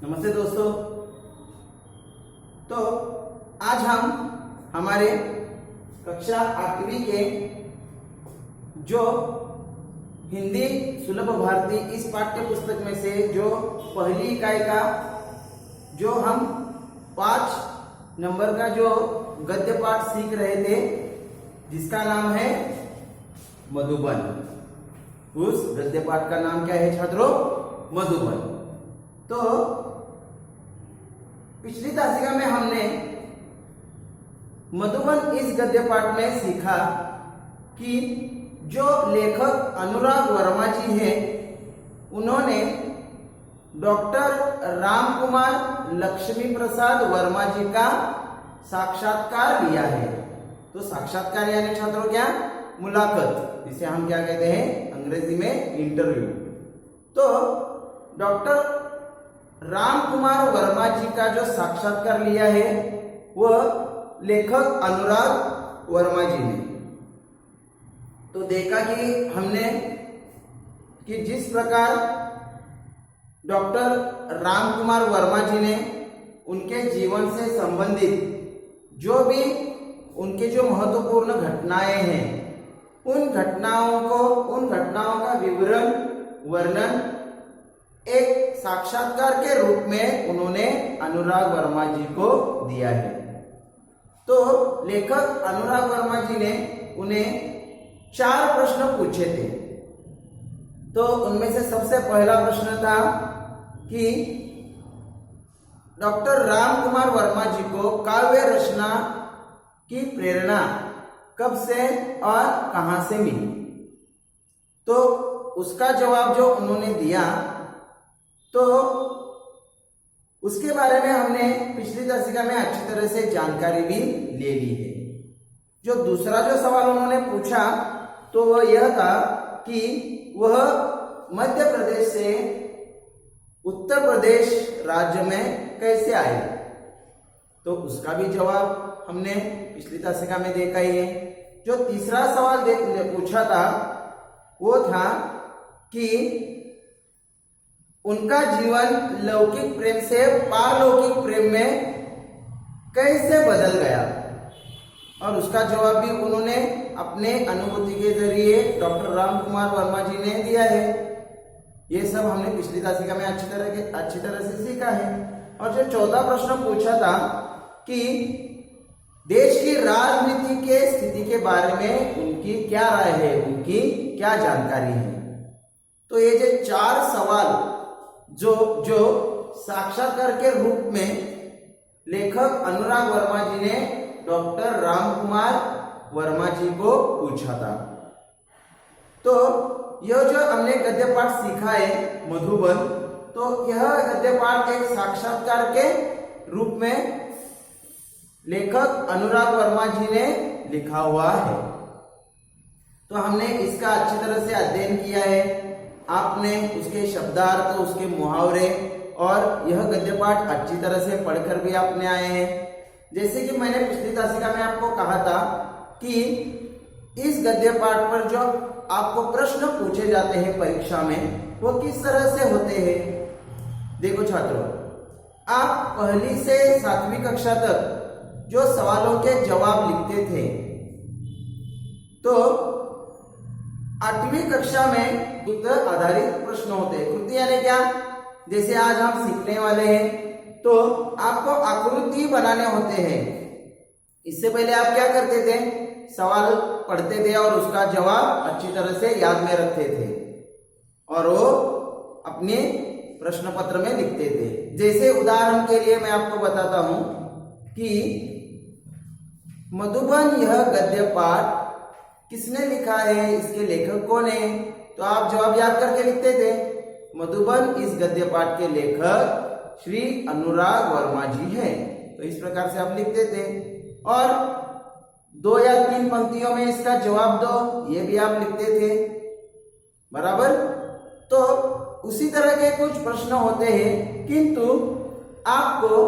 नमस्ते दोस्तों। तो आज हम हमारे कक्षा 8वीं के जो हिंदी सुलभ भारती इस पाठ्य पुस्तक में से जो पहली इकाई का जो हम 5 नंबर का जो गद्य पाठ सीख रहे थे जिसका नाम है मधुबन। उस गद्य पाठ का नाम क्या है छात्रों? मधुबन। तो पिछली तासिका में हमने मधुबन इस गद्य पाठ में सीखा कि जो लेखक अनुराग वर्मा जी हैं उन्होंने डॉक्टर रामकुमार लक्ष्मी प्रसाद वर्मा जी का साक्षात्कार लिया है। तो साक्षात्कार यानी छात्रों क्या? मुलाकात, जिसे हम क्या कहते हैं अंग्रेजी में इंटरव्यू। तो डॉक्टर रामकुमार वर्मा जी का जो साक्षात्कार लिया है वह लेखक अनुराग वर्मा जी ने। तो देखा कि हमने कि जिस प्रकार डॉक्टर रामकुमार वर्मा जी ने उनके जीवन से संबंधित जो भी उनके जो महत्वपूर्ण घटनाएं हैं उन घटनाओं का विवरण वर्णन एक साक्षात्कार के रूप में उन्होंने अनुराग वर्मा जी को दिया है। तो लेखक अनुराग वर्मा जी ने उन्हें 4 प्रश्न पूछे थे। तो उनमें से सबसे पहला प्रश्न था कि डॉक्टर रामकुमार वर्मा जी को काव्य रचना की प्रेरणा कब से और कहां से मिली? तो उसका जवाब जो उन्होंने दिया तो उसके बारे में हमने पिछली तासिका में अच्छी तरह से जानकारी भी ले ली है। जो दूसरा जो सवाल उन्होंने पूछा तो वह यह था कि वह मध्य प्रदेश से उत्तर प्रदेश राज्य में कैसे आए? तो उसका भी जवाब हमने पिछली तासिका में देखा ही है। जो तीसरा सवाल पूछा था वो था कि उनका जीवन लौकिक प्रेम से पारलौकिक प्रेम में कैसे बदल गया? और उसका जवाब भी उन्होंने अपने अनुभूति के जरिए डॉक्टर रामकुमार वर्मा जी ने दिया है। ये सब हमने पिछली तासिका में अच्छी तरह से सीखा है। और जो चौथा प्रश्न पूछा था कि देश की राजनीति के स्थिति के बारे में उनकी क्या राय है, उनकी क्या जानकारी है। तो ये जो 4 सवाल जो साक्षात्कार के रूप में लेखक अनुराग वर्मा जी ने डॉक्टर रामकुमार वर्मा जी को पूछा था। तो यह जो हमने गद्य पाठ सीखा है मधुबन, तो यह गद्य पाठ एक साक्षात्कार के रूप में लेखक अनुराग वर्मा जी ने लिखा हुआ है। तो हमने इसका अच्छी तरह से अध्ययन किया है। आपने उसके शब्दार्थ, उसके मुहावरे और यह गद्य पाठ अच्छी तरह से पढ़कर भी आपने आए हैं। जैसे कि मैंने पिछली तासिका में आपको कहा था कि इस गद्य पाठ पर जो आपको प्रश्न पूछे जाते हैं परीक्षा में वो किस तरह से होते हैं। देखो छात्रों, आप 1ली से 7वीं कक्षा तक जो सवालों के जवाब लिखते थे तो 8वीं कक्षा में कृति आधारित प्रश्न होते हैं। कृति यानी क्या? जैसे आज हम सीखने वाले हैं तो आपको आकृति बनाने होते हैं। इससे पहले आप क्या करते थे? सवाल पढ़ते थे और उसका जवाब अच्छी तरह से याद में रखते थे और वो अपने प्रश्न पत्र में लिखते थे। जैसे उदाहरण के लिए मैं आपको बताता हूं कि मधुबन यह गद्य पाठ किसने लिखा है, इसके लेखक कौन है? तो आप जवाब याद करके लिखते थे। मधुबन इस गद्य पाठ के लेखक श्री अनुराग वर्मा जी हैं। तो इस प्रकार से आप लिखते थे और 2 या 3 पंक्तियों में इसका जवाब दो, ये भी आप लिखते थे, बराबर। तो उसी तरह के कुछ प्रश्न होते हैं, किंतु आपको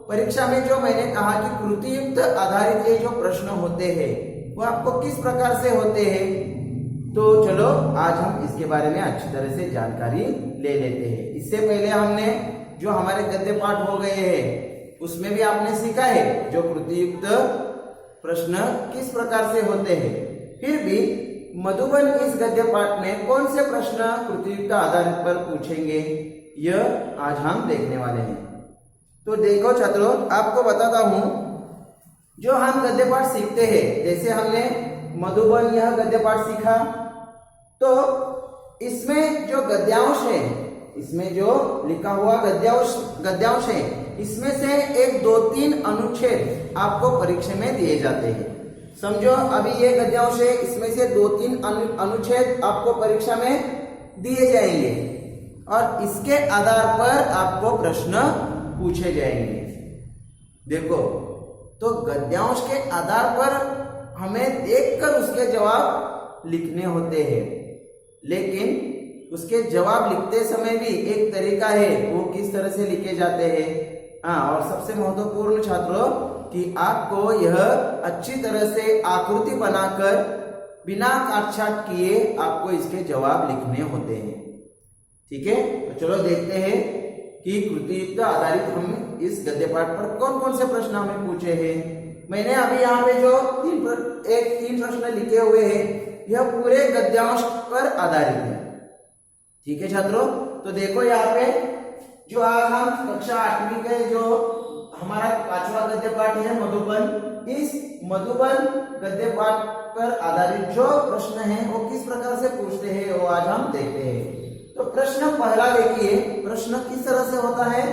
परीक्षा में जो मैंने कहा कि कृतियुक्त आधारित ये जो प्रश्न होते हैं वो आपको किस प्रकार से होते हैं तो चलो आज हम इसके बारे में अच्छी तरह से जानकारी ले लेते हैं। इससे पहले हमने जो हमारे गद्य पाठ हो गए हैं उसमें भी आपने सीखा है जो कृतियुक्त प्रश्न किस प्रकार से होते हैं। फिर भी मधुबन इस गद्य पाठ में कौन से प्रश्न कृतियुक्त आधारित पर पूछेंगे यह आज हम देखने वाले हैं। तो देखो छात्रों, आपको बताता हूं, जो हम गद्य पाठ सीखते हैं, जैसे हमने मधुबन यह गद्य पाठ सीखा, तो इसमें जो गद्यांश है, इसमें जो लिखा हुआ गद्यांश है, इसमें से 1, 2, 3 अनुच्छेद आपको परीक्षा में दिए जाते हैं। समझो अभी ये गद्यांश है, इसमें से 2, 3 अनुच्छेद आपको परीक्षा में दिए जाएंगे और इसके आधार पर आपको प्रश्न पूछे जाएंगे। देखो, तो गद्यांश के आधार पर हमें देखकर उसके जवाब लिखने होते हैं, लेकिन उसके जवाब लिखते समय भी एक तरीका है, वो किस तरह से लिखे जाते हैं। हाँ, और सबसे महत्वपूर्ण छात्रों कि आपको यह अच्छी तरह से आकृति बनाकर बिना काट-छांट किए आपको इसके जवाब लिखने होते हैं। ठीक है, तो चलो देखते हैं कि कृतियुक्त आधारित हम इस गद्य पाठ पर कौन कौन से प्रश्न हमें पूछे हैं। मैंने अभी यहाँ पे जो तीन प्रश्न लिखे हुए हैं, यह पूरे गद्यांश पर आधारित है। ठीक है छात्रों, तो देखो यहाँ पे जो आज हम कक्षा 8वीं के जो हमारा 5वां गद्य पाठ है मधुबन, इस मधुबन गद्य पाठ पर आधारित जो प्रश्न है वो किस प्रकार से पूछते हैं वो आज हम देखते हैं। तो प्रश्न पहला देखिए, प्रश्न किस तरह से होता है।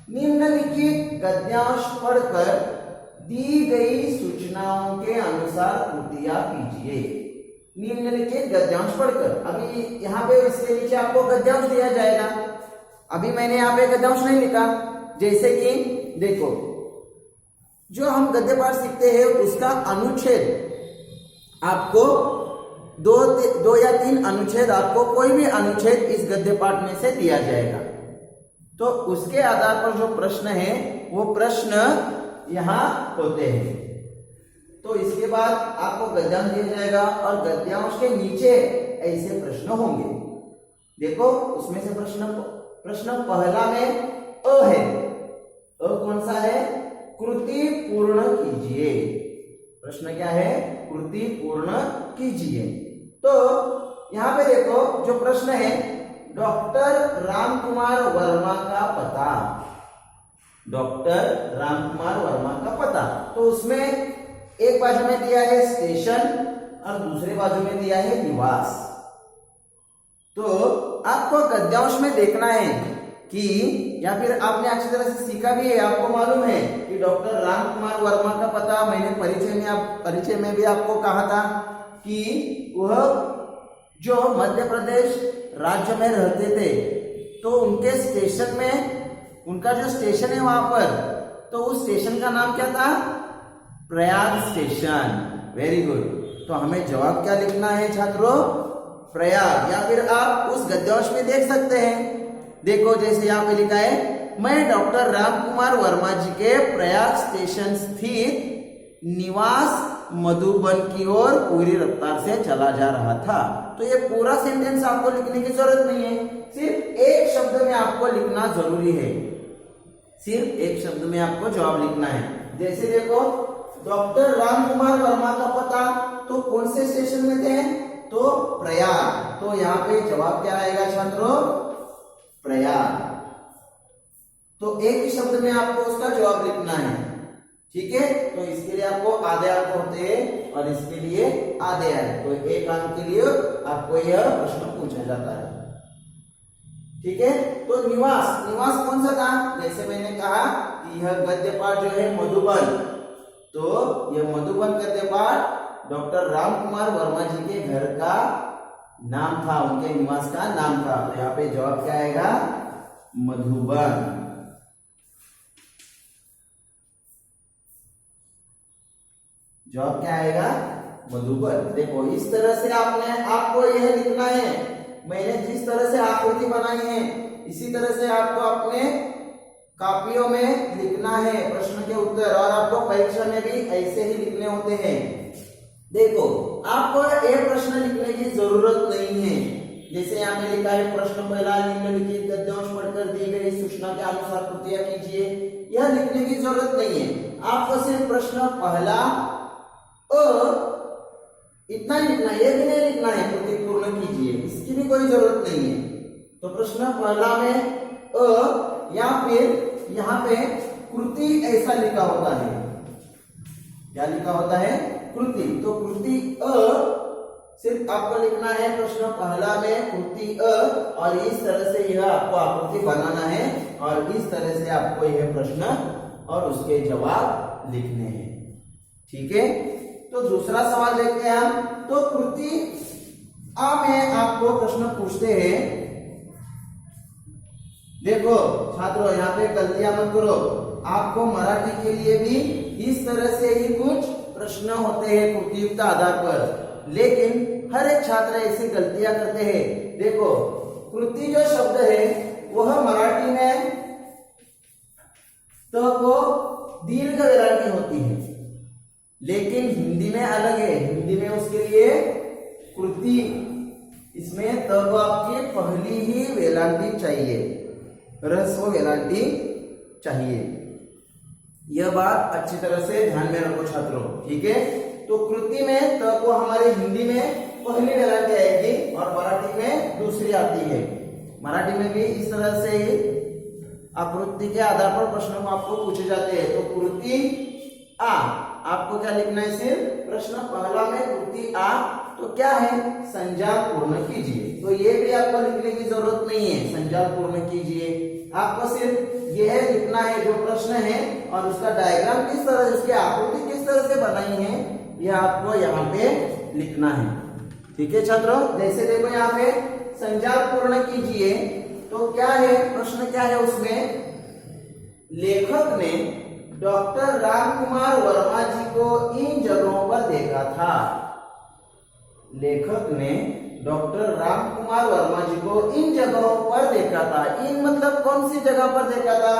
निम्नलिखित गद्यांश पढ़कर दी गई सूचनाओं के अनुसार कृतियां कीजिए। निम्नलिखित गद्यांश पढ़कर, अभी यहाँ पे इसके नीचे आपको गद्यांश दिया जाएगा। अभी मैंने यहाँ पे गद्यांश नहीं लिखा, जैसे कि देखो, जो हम गद्य पाठ सीखते हैं उसका अनुच्छेद आपको दो या 3 अनुच्छेद, आपको कोई भी अनुच्छेद इस गद्य पाठ में से दिया जाएगा। तो उसके आधार पर जो प्रश्न है वो प्रश्न यहाँ होते हैं। तो इसके बाद आपको गद्यांश दिया जाएगा और गद्यांश के नीचे ऐसे प्रश्न होंगे। देखो, उसमें से प्रश्न पहला में अ है। अ कौन सा है? कृति पूर्ण कीजिए। प्रश्न क्या है? कृति पूर्ण कीजिए। तो यहाँ पे देखो जो प्रश्न है, डॉक्टर रामकुमार वर्मा का पता। डॉक्टर रामकुमार वर्मा का पता, तो उसमें एक बाजू में दिया है स्टेशन और दूसरे बाजू में दिया है निवास। तो आपको गद्यांश में देखना है कि, या फिर आपने अच्छी तरह से सीखा भी है, आपको मालूम है कि डॉक्टर रामकुमार वर्मा का पता, मैंने परिचय में भी आपको कहा था कि वह जो मध्य प्रदेश राज्य में रहते थे, तो उनके स्टेशन में, उनका जो स्टेशन है वहां पर, तो उस स्टेशन का नाम क्या था? प्रयाग स्टेशन। Very good. तो हमें जवाब क्या लिखना है छात्रों? प्रयाग। या फिर आप उस गद्यांश में देख सकते हैं, देखो जैसे यहाँ पे लिखा है, मैं डॉक्टर रामकुमार वर्मा जी के प्रयाग स्टेशन स्थित निवास मधुबन की ओर पूरी रफ्तार से चला जा रहा था। तो ये पूरा सेंटेंस आपको लिखने की जरूरत नहीं है, सिर्फ एक शब्द में आपको लिखना जरूरी है। सिर्फ एक शब्द में आपको जवाब लिखना है। जैसे देखो, डॉक्टर रामकुमार वर्मा का पता, तो कौन से स्टेशन में थे? तो प्रयाग। तो यहाँ पे जवाब क्या आएगा छात्रों? प्रयाग। तो एक ही शब्द में आपको उसका जवाब लिखना है। ठीक है, तो इसके लिए आपको आधे अंक होते हैं और इसके लिए आधे अंक। तो 1 अंक के लिए आपको यह प्रश्न पूछा जाता है। ठीक है, तो निवास कौन सा था? जैसे मैंने कहा कि यह गद्य पाठ जो है मधुबन, तो यह मधुबन गद्य पाठ डॉक्टर रामकुमार वर्मा जी के घर का नाम था, उनके निवास का नाम था। तो यहाँ पे जवाब क्या आएगा? मधुबन। जवाब क्या आएगा? मधुबन। देखो, इस तरह से आपको यह लिखना है। मैंने जिस तरह से आकृति बनाई है, इसी तरह से आपको अपने कॉपियों में लिखना है प्रश्न के उत्तर, और आपको परीक्षा में भी ऐसे ही लिखने होते हैं। देखो, आपको एक प्रश्न लिखने की जरूरत नहीं है। जैसे यहाँ पे लिखा है प्रश्न पहला, निम्नलिखित गद्यांश पढ़कर दी गई सूचना के अनुसार कृतियां कीजिए, यह लिखने की जरूरत नहीं है। आपको सिर्फ प्रश्न पहला इतना ही लिखना है, ये भी नहीं लिखना है कृति पूर्ण कीजिए, इसकी भी कोई जरूरत नहीं है। तो प्रश्न पहला में या फिर यहाँ पे कृति ऐसा लिखा होता है, क्या लिखा होता है? कृति। तो कृति सिर्फ आपको लिखना है प्रश्न पहला में कृति और इस तरह से यह आपको आकृति बनाना है और इस तरह से आपको यह प्रश्न और उसके जवाब लिखने हैं। ठीक है, तो दूसरा सवाल देखते हैं हम। तो कृति में आपको प्रश्न पूछते हैं, देखो छात्रों यहाँ पे गलतियां मत करो, आपको मराठी के लिए भी इस तरह से ही कुछ प्रश्न होते हैं कृतियुक्त आधार पर, लेकिन हर एक छात्र ऐसी गलतियां करते हैं। देखो कृति जो शब्द है वह मराठी में तो वो दीर्घ वेलांटी होती है, लेकिन हिंदी में अलग है। हिंदी में उसके लिए कृति, इसमें तब आपकी पहली ही वेलांटी चाहिए, ह्रस्व वेलांटी चाहिए। यह बात अच्छी तरह से ध्यान में रखो छात्रों, ठीक है। तो कृति में त को हमारे हिंदी में पहली वेलांटी आएगी और मराठी में दूसरी आती है। मराठी में भी इस तरह से ही आकृति के आधार पर प्रश्नों को आपको पूछे जाते हैं। तो कृति आ, आपको क्या लिखना है? सिर्फ प्रश्न पहला में कृति आ, तो क्या है? संजाल पूर्ण कीजिए। तो ये भी आपको लिखने की जरूरत नहीं है, संजाल पूर्ण कीजिए। आपको सिर्फ यह लिखना है जो प्रश्न है और उसका डायग्राम किस तरह, उसकी आकृति किस तरह से बनाई है, यह आपको यहाँ पे लिखना है। ठीक है छात्रों, जैसे देखो यहाँ पे संजाल पूर्ण कीजिए, तो क्या है प्रश्न, क्या है उसमें? लेखक ने डॉक्टर रामकुमार वर्मा जी को इन जगहों पर देखा था। लेखक ने डॉक्टर रामकुमार वर्मा जी को इन जगहों पर देखा था। इन मतलब कौन सी जगह पर देखा था?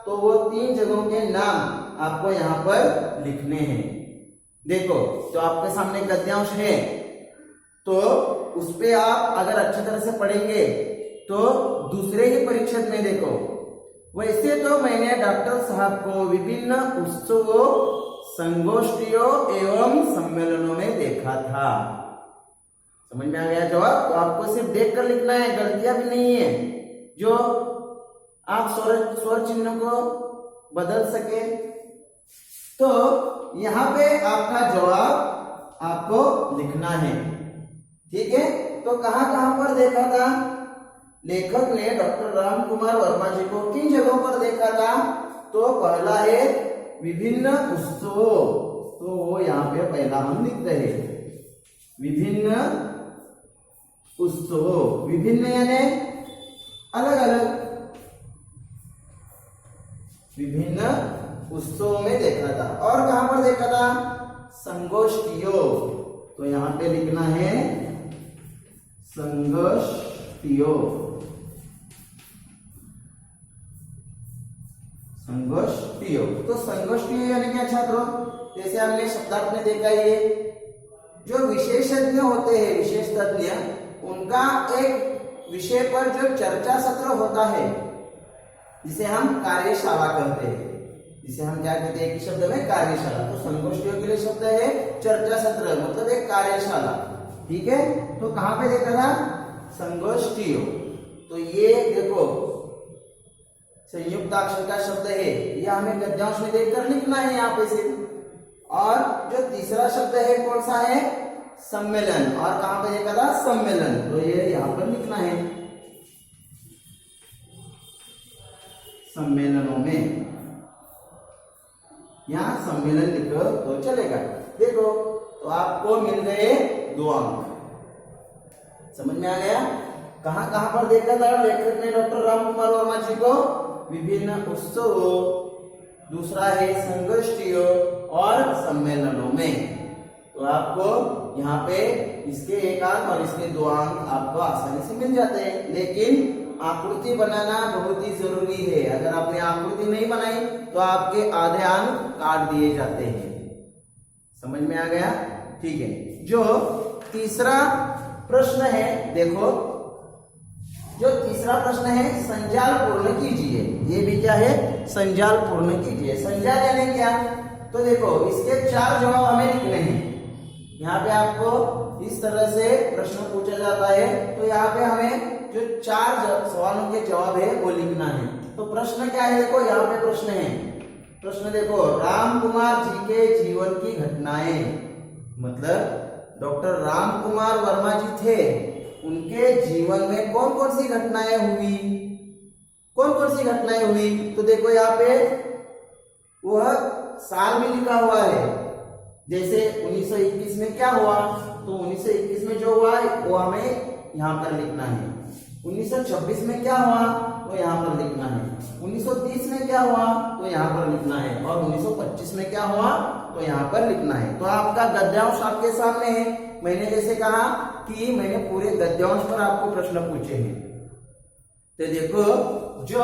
तो वो 3 जगहों के नाम आपको यहाँ पर लिखने हैं। देखो तो आपके सामने गद्यांश है, तो उस पे आप अगर अच्छी तरह से पढ़ेंगे तो दूसरे ही परिच्छेद में देखो, वैसे तो मैंने डॉक्टर साहब को विभिन्न उत्सवों, संगोष्ठियों एवं सम्मेलनों में देखा था। समझ में आ गया जवाब? तो आपको सिर्फ देखकर लिखना है, गलतियां भी नहीं है, जो आप स्वर चिन्ह को बदल सके। तो यहाँ पे आपका जवाब आपको लिखना है। ठीक है, तो कहां पर देखा था? लेखक ने डॉक्टर रामकुमार वर्मा जी को किन जगहों पर देखा था? तो पहला है विभिन्न उत्सवों, तो वो यहाँ पे पहला हम लिख रहे हैं, विभिन्न उत्सवों। विभिन्न यानी अलग अलग, विभिन्न उत्सवों में देखा था। और कहां पर देखा था? संगोष्ठियों, तो यहाँ पे लिखना है संगोष्ठियों। संगोष्ठियों, तो संगोष्ठियों यानी क्या छात्रों? जैसे हमने शब्दार्थ में देखा, ये जो विशेषज्ञ होते हैं, विशेष तज्ञ, उनका एक विषय पर जो चर्चा सत्र होता है, जिसे हम कार्यशाला कहते हैं, जिसे हम क्या कहते हैं कि शब्द में? कार्यशाला। तो संगोष्ठियों के लिए शब्द है चर्चा सत्र, मतलब एक कार्यशाला। ठीक है, तो कहां पे देखा था? संगोष्ठियों। तो ये देखो संयुक्त अक्षर का शब्द है, यह हमें गद्यांश में देखकर लिखना है यहाँ पे से। और जो तीसरा शब्द है कौन सा है? सम्मेलन। और कहां पे देखा था? सम्मेलन, तो ये यहाँ पर लिखना है सम्मेलनों में, यहाँ सम्मेलन लिखो तो चलेगा। देखो तो आपको मिल गए 2 अंक। समझ में आ गया? कहां पर देखा था लेखक ने डॉक्टर रामकुमार वर्मा जी को? विभिन्न उत्सवों, दूसरा है संगोष्ठियों और सम्मेलनों में। तो आपको यहाँ पे इसके 1 अंक और इसके 2 अंक आपको आसानी से मिल जाते हैं। लेकिन आकृति बनाना बहुत ही जरूरी है, अगर आपने आकृति नहीं बनाई तो आपके आधे अंक काट दिए जाते हैं। समझ में आ गया? ठीक है, जो तीसरा प्रश्न है, देखो जो तीसरा प्रश्न है संजाल पूर्ण कीजिए। ये भी क्या है, संजाल पूर्ण कीजिए। संजाल यानी क्या, तो देखो इसके 4 जवाब हमें लिखने हैं। यहाँ पे आपको इस तरह से प्रश्न पूछा जाता है, तो यहाँ पे हमें जो 4 सवालों के जवाब है वो लिखना है। तो प्रश्न क्या है, देखो यहाँ पे प्रश्न है। प्रश्न देखो, राम कुमार जी के जीवन की घटनाएं, मतलब डॉक्टर राम कुमार वर्मा जी थे, उनके जीवन में कौन कौन सी घटनाएं हुई, कौन कौन सी घटनाएं हुई। तो देखो यहाँ पे वह साल भी लिखा हुआ है। जैसे 1921 में क्या हुआ, तो 1921 में जो हुआ वो हमें यहाँ पर लिखना है। 1926 में क्या हुआ तो यहाँ पर लिखना है। 1930 में क्या हुआ तो यहाँ पर लिखना है। और 1925 में क्या हुआ तो यहाँ पर लिखना है। तो आपका गद्यांश आपके सामने है। मैंने जैसे कहा कि मैंने पूरे गद्यांश पर आपको प्रश्न पूछे हैं। तो देखो जो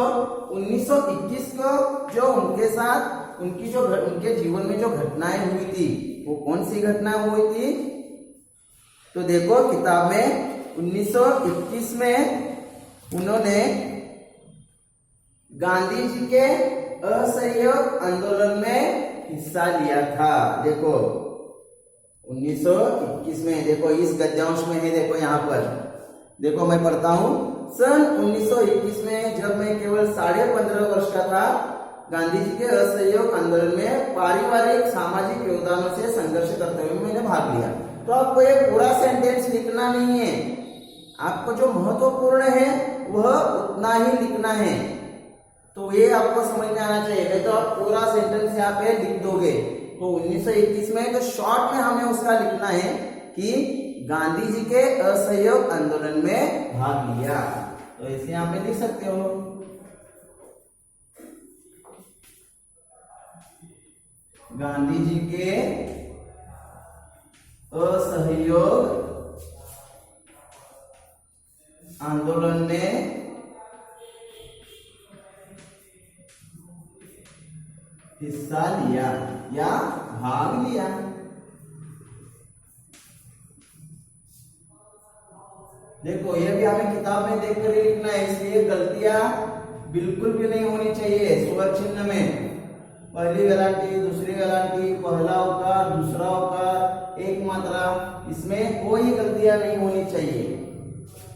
1921 को जो उनके साथ उनके जीवन में जो घटनाएं हुई थी वो कौन सी घटना हुई थी। तो देखो किताब में 1921 में उन्होंने गांधी जी के असहयोग आंदोलन में हिस्सा लिया था। देखो 1921 में, देखो इस गद्यांश में है, देखो यहाँ पर देखो मैं पढ़ता हूँ। सन 1921 में जब मैं केवल 15.5 वर्ष का था, गांधी जी के असहयोग आंदोलन में पारिवारिक सामाजिक योगदानों से संघर्ष करते हुए मैंने भाग लिया। तो आपको ये पूरा सेंटेंस लिखना नहीं है, आपको जो महत्वपूर्ण है वह उतना ही लिखना है। तो ये आपको समझ में आना चाहिए। नहीं तो आप पूरा सेंटेंस यहाँ पे लिख दोगे। तो 1921 में तो शॉर्ट में हमें उसका लिखना है कि गांधी जी के असहयोग आंदोलन में भाग लिया। तो इसे यहाँ पे लिख सकते हो। गांधी जी के असहयोग आंदोलन में हिस्सा लिया या भाग लिया। देखो ये भी हमें किताब में देख कर लिखना है, इसलिए गलतियां बिल्कुल भी नहीं होनी चाहिए। स्वर चिन्ह में पहली वेलांटी, दूसरी वेलांटी, पहला उकार, दूसरा उकार, एक मात्रा, इसमें कोई गलतियां नहीं होनी चाहिए।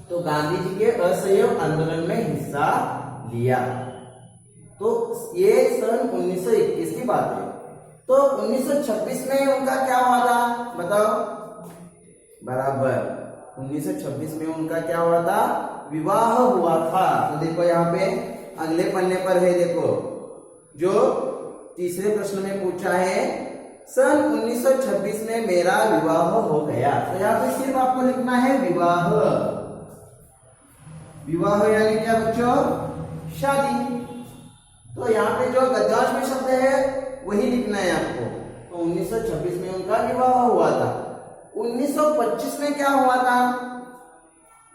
तो गांधी जी के असहयोग आंदोलन में हिस्सा लिया। तो ये सन 1921 की बात है। तो 1926 में उनका क्या हुआ था, बताओ। बराबर 1926 में उनका क्या हुआ था, विवाह हुआ था। तो देखो यहाँ पे अगले पन्ने पर है, देखो जो तीसरे प्रश्न में पूछा है, सन 1926 में मेरा विवाह हो गया। तो यहाँ पे सिर्फ आपको लिखना है विवाह। विवाह यानी क्या बच्चों, शादी। तो यहाँ पे जो गद्यांश में शब्द है वही लिखना है आपको। तो 1926 में उनका विवाह हुआ था। 1925 में क्या हुआ था,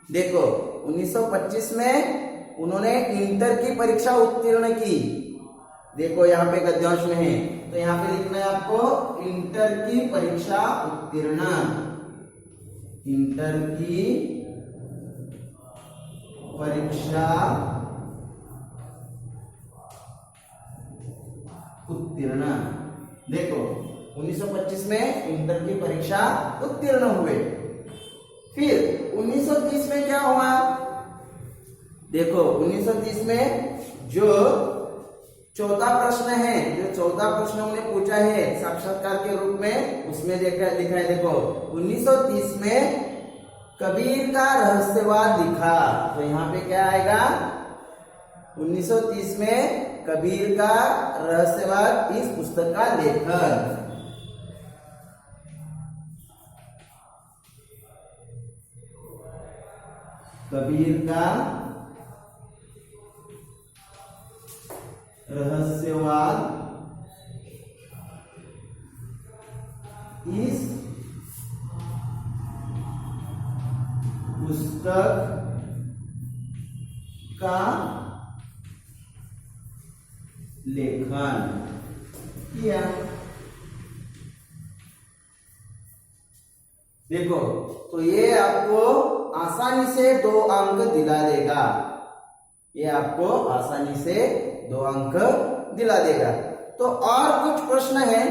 देखो 1925 में उन्होंने इंटर की परीक्षा उत्तीर्ण की। देखो यहाँ पे गद्यांश में है, तो यहाँ पे लिखना है आपको इंटर की परीक्षा उत्तीर्ण। इंटर की परीक्षा उत्तीर्ण। देखो 1925 में इंटर की परीक्षा उत्तीर्ण हुए। फिर 1930 में क्या हुआ, देखो 1930 में जो चौथा प्रश्न है, जो चौथा प्रश्न उन्हें पूछा है साक्षात्कार के रूप में, उसमें लिखा है, देखो 1930 में कबीर का रहस्यवाद लिखा। तो यहाँ पे क्या आएगा, 1930 में कबीर का रहस्यवाद इस पुस्तक का लेखन। कबीर का रहस्यवाद इस पुस्तक का लेखन किया। देखो, तो ये आपको आसानी से 2 अंक दिला देगा। ये आपको आसानी से 2 अंक दिला देगा। तो और कुछ प्रश्न हैं,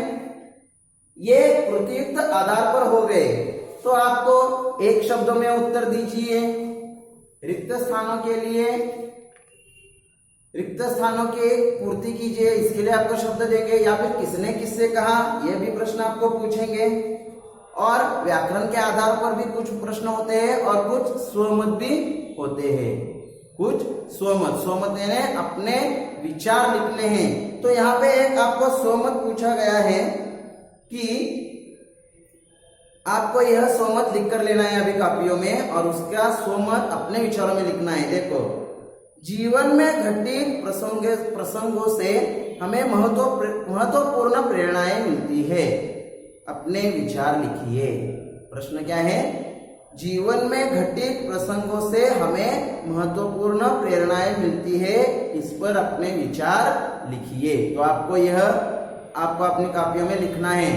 ये प्रत्युक्त आधार पर हो गए, तो आपको एक शब्द में उत्तर दीजिए। रिक्त स्थानों के लिए, रिक्त स्थानों की पूर्ति कीजिए, इसके लिए आपको शब्द देंगे, या फिर किसने किससे कहा, यह भी प्रश्न आपको पूछेंगे। और व्याकरण के आधार पर भी कुछ प्रश्न होते हैं और कुछ स्वमत भी होते हैं। कुछ स्वमत यानी अपने विचार लिखने हैं। तो यहाँ पे एक आपको स्वमत पूछा गया है कि आपको यह स्वमत लिख कर लेना है अभी कापियों में, और उसका स्वमत अपने विचारों में लिखना है। देखो, जीवन में घटित प्रसंगों से हमें महत्वपूर्ण प्रेरणाएं मिलती है। अपने विचार लिखिए। प्रश्न क्या है? जीवन में घटित प्रसंगों से हमें महत्वपूर्ण प्रेरणाएं मिलती है, इस पर अपने विचार लिखिए। तो आपको अपनी कापियों में लिखना है।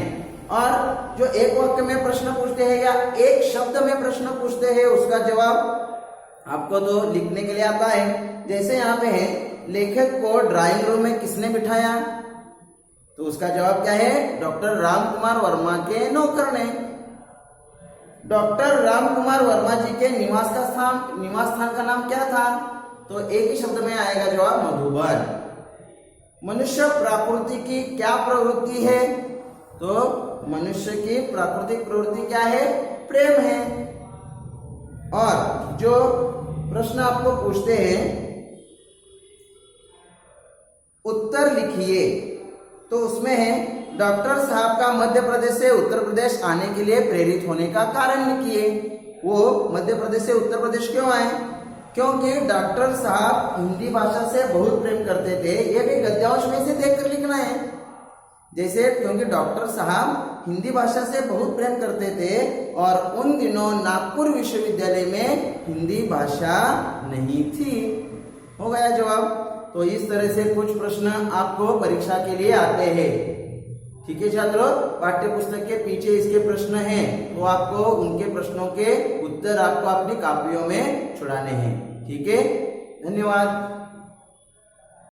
और जो एक वाक्य में प्रश्न पूछते हैं या एक शब्द में प्रश्न पूछते हैं, उसका जवाब आपको तो लिखने के लिए आता है। जैसे यहाँ पे है, लेखक को ड्राइंग रूम में किसने बिठाया, तो उसका जवाब क्या है? डॉक्टर राम कुमार वर्मा के नौकर ने। डॉक्टर राम कुमार वर्मा जी के निवास स्थान का नाम क्या था? तो एक ही शब्द में आएगा जवाब, मधुबन। मनुष्य प्रकृति की क्या प्रवृत्ति है? तो मनुष्य की प्राकृतिक प्रवृत्ति क्या है? प्रेम है। और जो प्रश्न आपको पूछते हैं, उत्तर लिखिए, तो उसमें है डॉक्टर साहब का मध्य प्रदेश से उत्तर प्रदेश आने के लिए प्रेरित होने का कारण लिखिए। वो मध्य प्रदेश से उत्तर प्रदेश क्यों आए? क्योंकि डॉक्टर साहब हिंदी भाषा से बहुत प्रेम करते थे। ये भी गद्यांश में से देखकर लिखना है। जैसे, क्योंकि डॉक्टर साहब हिंदी भाषा से बहुत प्रेम करते थे और उन दिनों नागपुर विश्वविद्यालय में हिंदी भाषा नहीं थी। हो गया जवाब। तो इस तरह से कुछ प्रश्न आपको परीक्षा के लिए आते हैं। ठीक है छात्रों, पाठ्य पुस्तक के पीछे इसके प्रश्न हैं, तो आपको उनके प्रश्नों के उत्तर आपको अपनी कापियों में छुड़ाने हैं। ठीक है, धन्यवाद।